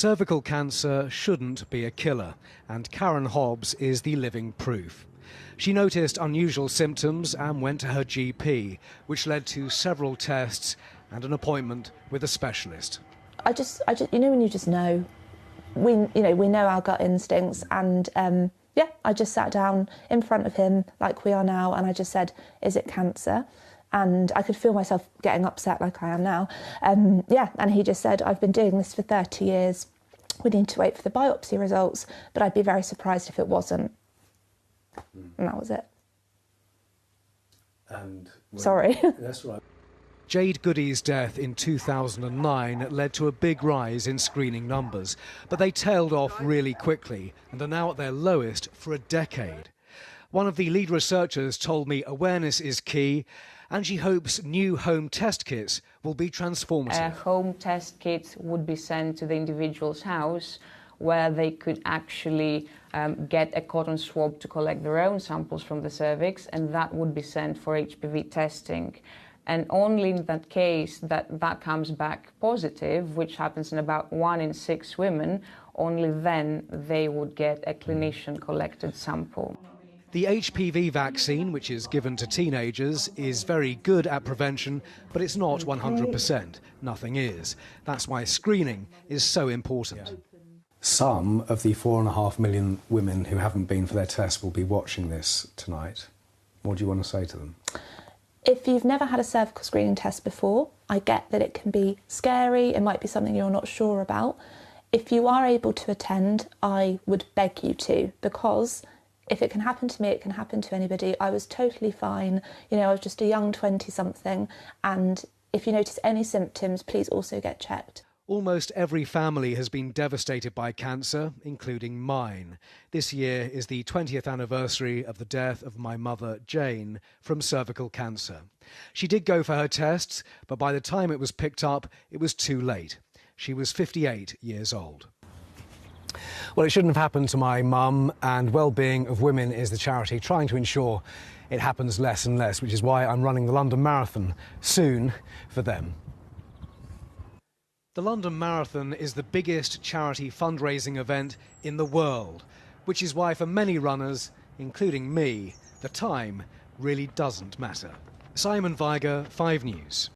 Cervical cancer shouldn't be a killer, and Karen Hobbs is the living proof. She noticed unusual symptoms and went to her GP, which led to several tests and an appointment with a specialist. I just, when you just know, we know our gut instincts, and I just sat down in front of him like we are now, and I just said, "Is it cancer?" And I could feel myself getting upset like I am now. And he just said, "I've been doing this for 30 years. We need to wait for the biopsy results, but I'd be very surprised if it wasn't." And that was it. Sorry. That's right. Jade Goody's death in 2009 led to a big rise in screening numbers, but they tailed off really quickly and are now at their lowest for a decade. One of the lead researchers told me awareness is key, and she hopes new home test kits will be transformative. Home test kits would be sent to the individual's house, where they could actually get a cotton swab to collect their own samples from the cervix, and that would be sent for HPV testing. And only in that case that comes back positive, which happens in about 1 in 6 women, only then they would get a clinician-collected sample. The HPV vaccine, which is given to teenagers, is very good at prevention, but it's not 100%. Nothing is. That's why screening is so important. Some of the 4.5 million women who haven't been for their test will be watching this tonight. What do you want to say to them? If you've never had a cervical screening test before, I get that it can be scary, it might be something you're not sure about. If you are able to attend, I would beg you to, because if it can happen to me, it can happen to anybody. I was totally fine. I was just a young 20-something, and if you notice any symptoms, please also get checked. Almost every family has been devastated by cancer, including mine. This year is the 20th anniversary of the death of my mother, Jane, from cervical cancer. She did go for her tests, but by the time it was picked up, it was too late. She was 58 years old. Well, it shouldn't have happened to my mum, and Wellbeing of Women is the charity trying to ensure it happens less and less, which is why I'm running the London Marathon soon for them. The London Marathon is the biggest charity fundraising event in the world, which is why for many runners, including me, the time really doesn't matter. Simon Vigar, 5 News.